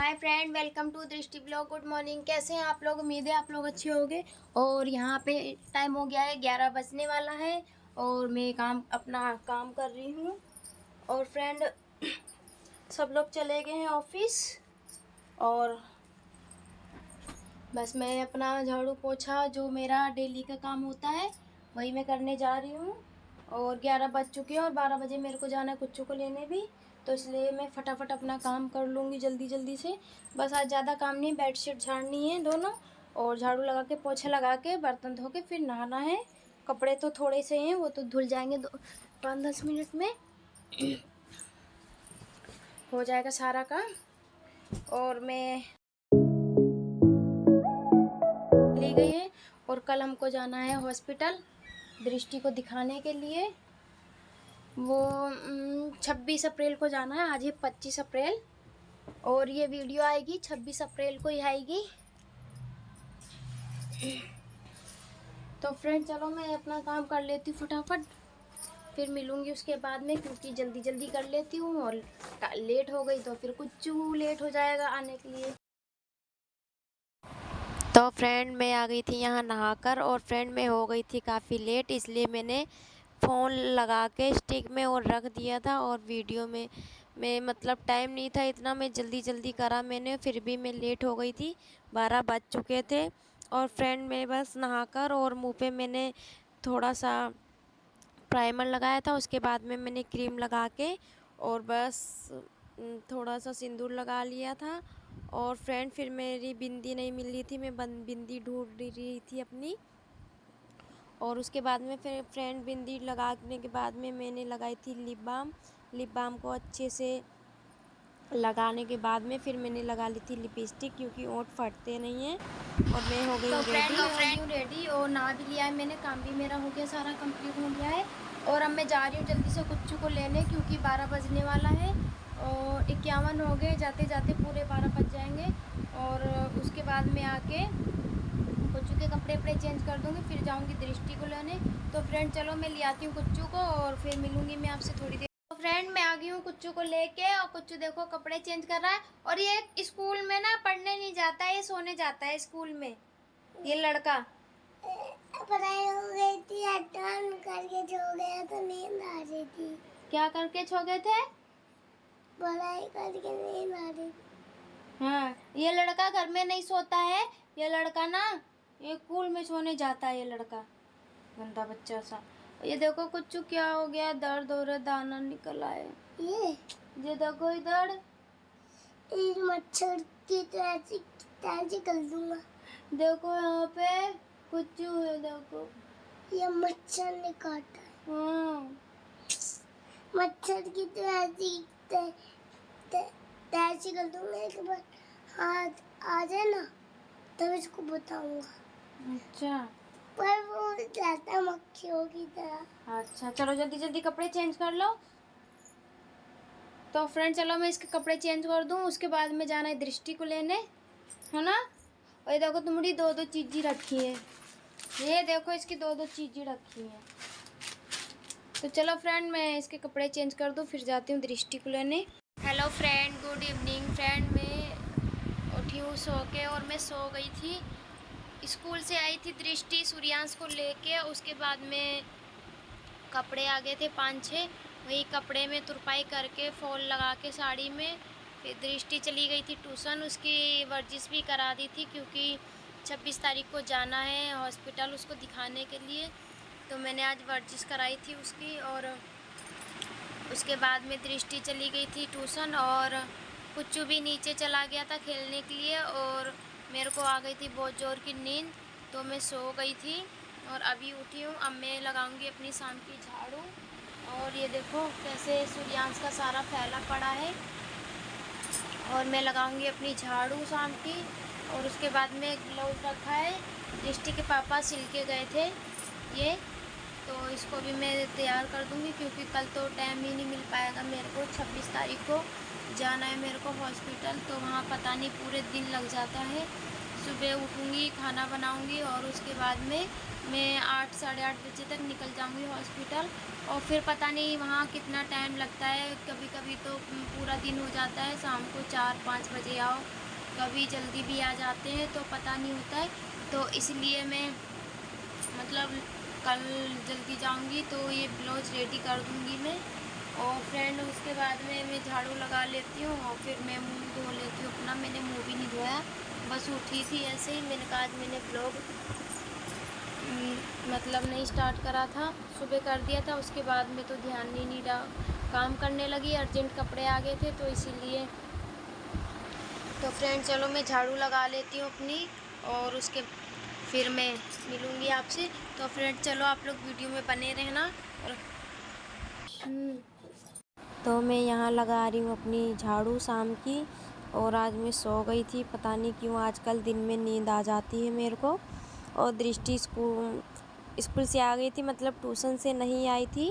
Hi friend, welcome to दृष्टि blog. Good morning. कैसे हैं आप लोग? उम्मीद है आप लोग अच्छे होंगे। और यहाँ पे टाइम हो गया है, 11 बजने वाला है और मैं अपना काम कर रही हूँ। और फ्रेंड सब लोग चले गए हैं ऑफिस और बस मैं अपना झाड़ू पोछा जो मेरा डेली का काम होता है वही मैं करने जा रही हूँ। और 11 बज चुके हैं और 12 बजे मेरे को जाना है कुच्चू को लेने भी, तो इसलिए मैं फटाफट अपना काम कर लूँगी जल्दी जल्दी से। बस आज ज़्यादा काम नहीं, बेडशीट झाड़नी है दोनों और झाड़ू लगा के पोछा लगा के बर्तन धो के फिर नहाना है। कपड़े तो थोड़े से हैं, वो तो धुल जाएंगे 5-10 मिनट में हो जाएगा सारा काम। और मैं ली गई है और कल हमको जाना है हॉस्पिटल दृष्टि को दिखाने के लिए। वो 26 अप्रैल को जाना है, आज है 25 अप्रैल और ये वीडियो आएगी 26 अप्रैल को ही आएगी। तो फ्रेंड चलो मैं अपना काम कर लेती हूँ फटाफट, फिर मिलूँगी उसके बाद में, क्योंकि जल्दी जल्दी कर लेती हूँ और लेट हो गई तो फिर कुछ लेट हो जाएगा आने के लिए। तो फ्रेंड मैं आ गई थी यहाँ नहाकर और फ्रेंड मैं हो गई थी काफ़ी लेट, इसलिए मैंने फ़ोन लगा के स्टिक में और रख दिया था। और वीडियो में मैं मतलब टाइम नहीं था इतना, मैं जल्दी जल्दी करा मैंने, फिर भी मैं लेट हो गई थी, 12 बज चुके थे। और फ्रेंड मैं बस नहाकर और मुंह पे मैंने थोड़ा सा प्राइमर लगाया था, उसके बाद में मैंने क्रीम लगा के और बस थोड़ा सा सिंदूर लगा लिया था। और फ्रेंड फिर मेरी बिंदी नहीं मिल रही थी, मैं बिंदी ढूंढ रही थी अपनी। और उसके बाद में फिर फ्रेंड बिंदी लगाने के बाद में मैंने लगाई थी लिप बाम। लिप बाम को अच्छे से लगाने के बाद में फिर मैंने लगा ली थी लिपस्टिक, क्योंकि ओंठ फटते नहीं हैं। और मैं हो गई रेडी और नहा भी लिया है मैंने, काम भी मेरा हो गया, सारा कंप्लीट हो गया है। और अब मैं जा रही हूँ जल्दी से कुच्चू को लेने, क्योंकि 12 बजने वाला है और 51 हो गए, जाते जाते पूरे 12 बज जाएंगे। और उसके बाद में आके कुच्चू के कपड़े चेंज कर दूँगी, फिर जाऊँगी दृष्टि को लेने। तो फ्रेंड चलो मैं ले आती हूँ कुच्चू को और फिर मिलूँगी मैं आपसे थोड़ी देर। तो फ्रेंड मैं आ गई हूँ कुच्चू को लेके और कुच्चू देखो कपड़े चेंज कर रहा है। और ये स्कूल में ना पढ़ने नहीं जाता है, ये सोने जाता है स्कूल में, ये लड़का। पढ़ाई हो गई थी, अटैन करके सो गया तो नींद आ रही थी। क्या करके सो गए थे? पढ़ाई करके नींद आ रही थी। हाँ, ये लड़का घर में नहीं सोता है, ये लड़का ना ये स्कूल में सोने जाता है, ये लड़का गंदा बच्चा सा। ये देखो कुच्चू क्या हो गया, दर्द हो रहा, दाना निकल आए। ये देखो इधर, इस मच्छर की तो ऐसी कर दूंगा। देखो यहाँ पे कुच्चू है, देखो ये मच्छर ने काटा है। हाँ मच्छर की तो ऐसी कर दूंगा, एक बार हाथ आ जाए ना तब इसको बताऊंगा। अच्छा पर वो ज्यादा मक्खियों की तरह। अच्छा, चलो जल्दी जल्दी कपड़े चेंज कर लो। तो फ्रेंड चलो मैं इसके कपड़े चेंज कर दूँ, उसके बाद में जाना है दृष्टि को लेने, है ना। और ये देखो तुम्हारी दो चीज़ें रखी है, ये देखो इसकी दो चीज़ें रखी हैं। तो चलो फ्रेंड मैं इसके कपड़े चेंज कर दूँ, फिर जाती हूँ दृष्टि को लेने। Hello friend, good evening. Friend मैं उठी हूँ सो के और मैं सो गई थी। स्कूल से आई थी दृष्टि सूर्यांश को लेके, उसके बाद में कपड़े आ गए थे 5-6, वही कपड़े में तुरपाई करके फॉल लगा के साड़ी में फिर दृष्टि चली गई थी ट्यूशन। उसकी वर्जिश भी करा दी थी, क्योंकि 26 तारीख को जाना है हॉस्पिटल उसको दिखाने के लिए, तो मैंने आज वर्जिश कराई थी उसकी। और उसके बाद में दृष्टि चली गई थी ट्यूशन और कुच्चू भी नीचे चला गया था खेलने के लिए। और मेरे को आ गई थी बहुत ज़ोर की नींद, तो मैं सो गई थी और अभी उठी हूँ। अब मैं लगाऊंगी अपनी शाम की झाड़ू। और ये देखो कैसे सूर्यांश का सारा फैला पड़ा है, और मैं लगाऊंगी अपनी झाड़ू शाम की। और उसके बाद में ग्लव्स रखा है, दृष्टि के पापा सिल के गए थे ये, तो इसको भी मैं तैयार कर दूंगी, क्योंकि कल तो टाइम ही नहीं मिल पाएगा मेरे को। 26 तारीख को जाना है मेरे को हॉस्पिटल, तो वहाँ पता नहीं पूरे दिन लग जाता है। सुबह उठूँगी, खाना बनाऊँगी और उसके बाद में मैं 8 साढ़े 8 बजे तक निकल जाऊंगी हॉस्पिटल। और फिर पता नहीं वहाँ कितना टाइम लगता है, कभी कभी तो पूरा दिन हो जाता है, शाम को 4-5 बजे आओ, कभी जल्दी भी आ जाते हैं, तो पता नहीं होता है। तो इसलिए मैं मतलब कल जल्दी जाऊंगी, तो ये ब्लाउज रेडी कर दूंगी मैं। और फ्रेंड उसके बाद में मैं झाड़ू लगा लेती हूँ और फिर मैं मुंह धो लेती हूँ अपना। मैंने मुंह भी नहीं धोया, बस उठी थी ऐसे ही, मैंने कहा आज मैंने ब्लॉग मतलब नहीं स्टार्ट करा था, सुबह कर दिया था, उसके बाद में तो ध्यान ही नहीं रहा, काम करने लगी, अर्जेंट कपड़े आ गए थे तो इसीलिए। तो फ्रेंड चलो मैं झाड़ू लगा लेती हूँ अपनी, और उसके फिर मैं मिलूँगी आपसे। तो फ्रेंड चलो आप लोग वीडियो में बने रहना। तो मैं यहाँ लगा रही हूँ अपनी झाड़ू शाम की, और आज मैं सो गई थी, पता नहीं क्यों आजकल दिन में नींद आ जाती है मेरे को। और दृष्टि स्कूल से आ गई थी, मतलब ट्यूशन से नहीं आई थी,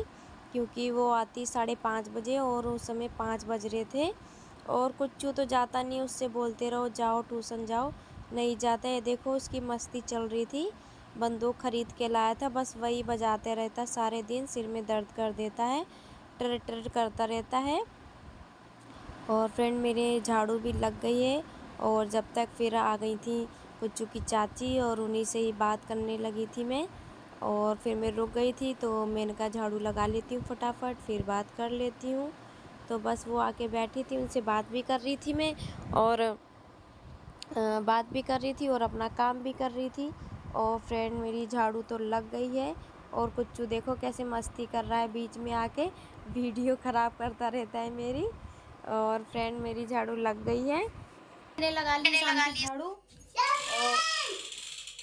क्योंकि वो आती 5:30 बजे और उस समय 5 बज रहे थे। और कुछ तो जाता नहीं, उससे बोलते रहो जाओ ट्यूशन जाओ, नहीं जाता है। देखो उसकी मस्ती चल रही थी, बंदूक खरीद के लाया था, बस वही बजाते रहता सारे दिन, सिर में दर्द कर देता है, टर टर करता रहता है। और फ्रेंड मेरे झाड़ू भी लग गई है, और जब तक फिर आ गई थी कुच्चू की चाची, और उन्हीं से ही बात करने लगी थी मैं। और फिर मैं रुक गई थी, तो मैंने कहा झाड़ू लगा लेती हूँ फटाफट, फिर बात कर लेती हूँ। तो बस वो आके बैठी थी, उनसे बात भी कर रही थी मैं, और बात भी कर रही थी और अपना काम भी कर रही थी। और फ्रेंड मेरी झाड़ू तो लग गई है, और कुच्चू देखो कैसे मस्ती कर रहा है, बीच में आके वीडियो ख़राब करता रहता है मेरी। और फ्रेंड मेरी झाड़ू लग गई है, मैंने लगा ली शाम की झाड़ू, और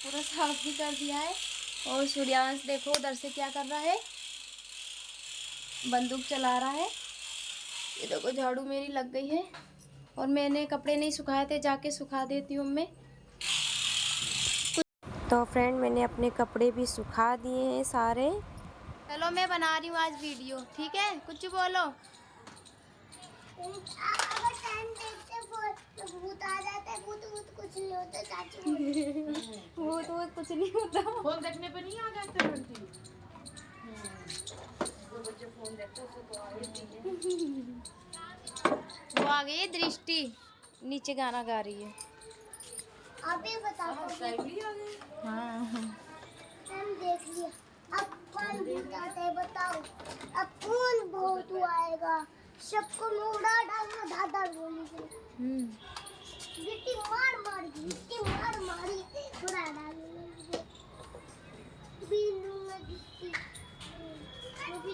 पूरा साफ भी कर दिया है। और सूर्यांश देखो उधर से क्या कर रहा है, बंदूक चला रहा है। ये देखो झाड़ू मेरी लग गई है, और मैंने कपड़े नहीं सुखाए थे, जाके सुखा देती हूँ मैं। तो फ्रेंड मैंने अपने कपड़े भी सुखा दिए हैं सारे। चलो मैं बना रही हूँ आज वीडियो, ठीक है, कुछ बोलो। अगर टाइम देखते तो भूत आ जाता है, भूत कुछ नहीं होता चाची। भूत कुछ नहीं होता, फोन देखने पे नहीं आ जाते लड़की। जो बच्चे फोन देखते हैं उसको तो आ ही नहीं है। वो आ गई है दृष्टि, नीचे गाना गा रही है। अभी बताओ आ गई। हाँ टाइम देख लिया। अब कौन भूत आता है बताओ, अब कौन भूत आएगा, सबको मैं उड़ा डालूंगा धाधा गोली से। गिट्टी मार मारी उड़ा डालूंगा, बीनूंगा गिट्टी।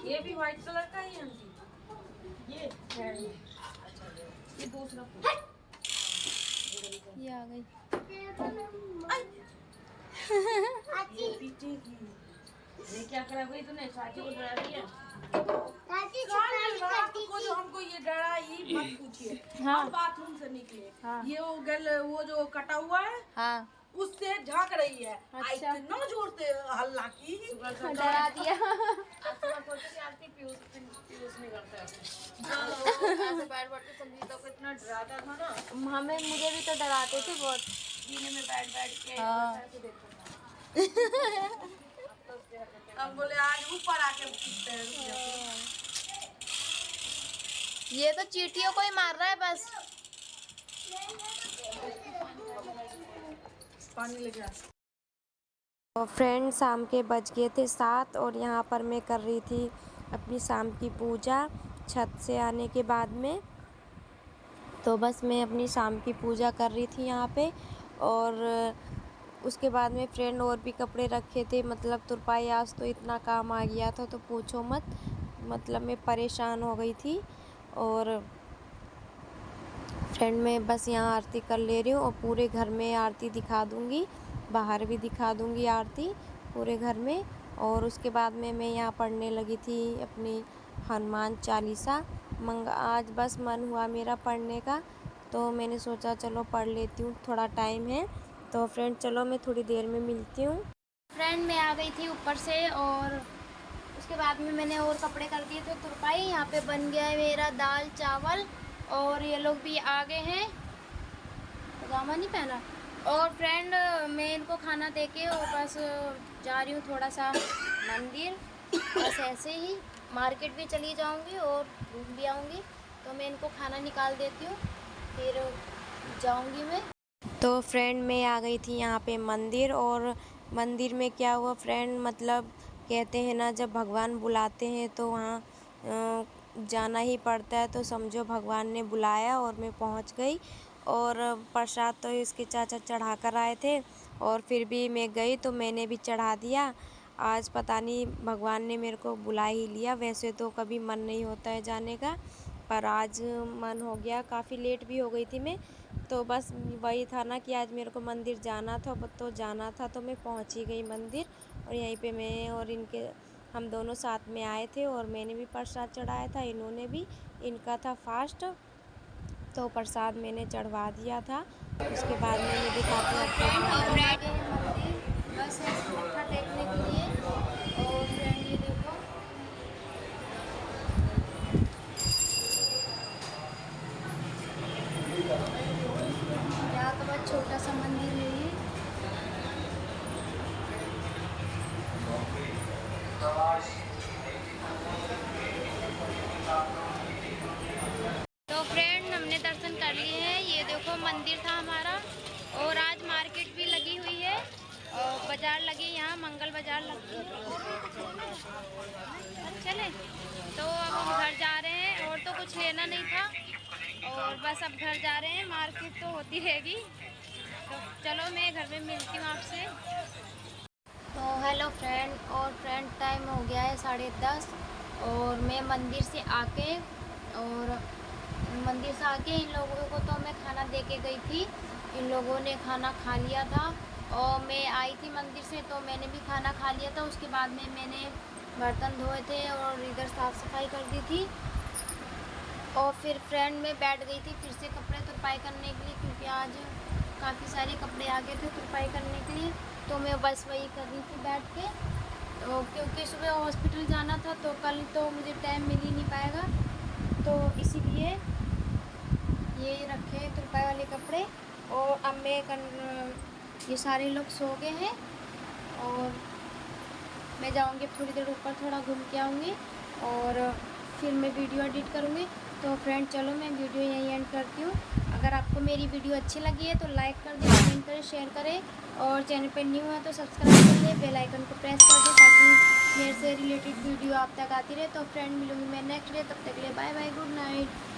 ये भी व्हाइट कलर का ही आंटी, ये है। अच्छा ये दूसरा ये आ गई। ये पीछे की, ये क्या करा भाई तूने, चाची को डरा रही है। चाची रात को जो हमको ये डराई मत पूछिए। हाँ। हम बाथरूम से निकले, हाँ। ये वो जो कटा हुआ है, हाँ उससे झांक रही है। अच्छा। इतना जोर से हल्ला की, डरा दिया। पीयूष नहीं करता ऐसे बैठ के संगीता को इतना डराता था ना, हमें मुझे भी तो डराते थे बहुत। सीने में बैठ के हाँ। ऐसे देखता था। अब बोले आज ऊपर आके पूछते हैं। ये तो चींटियों को ही मार रहा है बस। पानी लेके आ। तो फ्रेंड शाम के बज गए थे 7, और यहाँ पर मैं कर रही थी अपनी शाम की पूजा छत से आने के बाद में। तो बस मैं अपनी शाम की पूजा कर रही थी यहाँ पे, और उसके बाद में फ्रेंड और भी कपड़े रखे थे, मतलब तुरपाई आज तो इतना काम आ गया था तो पूछो मत, मतलब मैं परेशान हो गई थी। और फ्रेंड मैं बस यहाँ आरती कर ले रही हूँ, और पूरे घर में आरती दिखा दूँगी, बाहर भी दिखा दूँगी आरती पूरे घर में। और उसके बाद में मैं यहाँ पढ़ने लगी थी अपनी हनुमान चालीसा। आज बस मन हुआ मेरा पढ़ने का, तो मैंने सोचा चलो पढ़ लेती हूँ, थोड़ा टाइम है। तो फ्रेंड चलो मैं थोड़ी देर में मिलती हूँ। फ्रेंड मैं आ गई थी ऊपर से, और उसके बाद में मैंने और कपड़े कर दिए थे तुरपाई। यहाँ पे बन गया है मेरा दाल चावल, और ये लोग भी आ गए हैं, पजामा नहीं पहना, और फ्रेंड मैं इनको खाना दे के और बस जा रही हूँ थोड़ा सा मंदिर, बस ऐसे ही मार्केट भी चली जाऊँगी और घूम भी आऊँगी। तो मैं इनको खाना निकाल देती हूँ, फिर जाऊँगी मैं। तो फ्रेंड मैं आ गई थी यहाँ पे मंदिर, और मंदिर में क्या हुआ फ्रेंड, मतलब कहते हैं ना जब भगवान बुलाते हैं तो वहाँ जाना ही पड़ता है। तो समझो भगवान ने बुलाया और मैं पहुँच गई, और प्रसाद तो इसके चाचा चढ़ा कर आए थे, और फिर भी मैं गई तो मैंने भी चढ़ा दिया। आज पता नहीं भगवान ने मेरे को बुला ही लिया, वैसे तो कभी मन नहीं होता है जाने का, पर आज मन हो गया। काफ़ी लेट भी हो गई थी मैं, तो बस वही था ना कि आज मेरे को मंदिर जाना था, तो जाना था तो मैं पहुंच ही गई मंदिर। और यहीं पे मैं और इनके हम दोनों साथ में आए थे, और मैंने भी प्रसाद चढ़ाया था, इन्होंने भी, इनका था फास्ट, तो प्रसाद मैंने चढ़वा दिया था। उसके बाद में मैं दिखाती हूँ आपको मंदिर, बस ऐसे मत्था टेकने के लिए। और फ्रेंड ये देखो, यहाँ का बहुत छोटा सा मंदिर है ये। तो फ्रेंड हमने दर्शन कर लिए हैं, ये देखो मंदिर था हमारा। और आज मार्केट भी लगी हुई है और बाजार लगी, यहाँ मंगल बाजार लगती है। चले तो अब हम घर जा रहे हैं, और तो कुछ लेना नहीं था, और बस अब घर जा रहे हैं। मार्केट तो होती रहेगी, तो चलो मैं घर में मिलती हूँ आपसे। तो हेलो फ्रेंड, और फ्रेंड टाइम हो गया है 10:30, और मैं मंदिर से आके इन लोगों को तो मैं खाना दे के गई थी। इन लोगों ने खाना खा लिया था, और मैं आई थी मंदिर से तो मैंने भी खाना खा लिया था। उसके बाद में मैंने बर्तन धोए थे और इधर साफ़ सफाई कर दी थी, और फिर फ्रेंड में बैठ गई थी फिर से कपड़े तुरपाई करने के लिए, क्योंकि आज काफ़ी सारे कपड़े आ गए थे तुरपाई करने के लिए। तो मैं बस वही कर रही थी बैठ के, तो क्योंकि सुबह हॉस्पिटल जाना था तो कल तो मुझे टाइम मिल ही नहीं पाएगा, तो इसीलिए ये रखे तुरपाई वाले कपड़े। और अब ये सारे लोग सो गए हैं, और मैं जाऊंगी थोड़ी देर ऊपर, थोड़ा घूम के आऊँगी, और फिर मैं वीडियो एडिट करूँगी। तो फ्रेंड चलो मैं वीडियो यहीं एंड करती हूँ। अगर आपको मेरी वीडियो अच्छी लगी है तो लाइक कर दें, कमेंट करें, शेयर करें, और चैनल पर न्यू है तो सब्सक्राइब कर दें, बेल आइकन को प्रेस कर दें, ताकि मेरे से रिलेटेड वीडियो आप तक आती रहे। तो फ्रेंड मिलूँगी मैं नेक्स्ट डे, तब तक के लिए बाय बाय, गुड नाइट।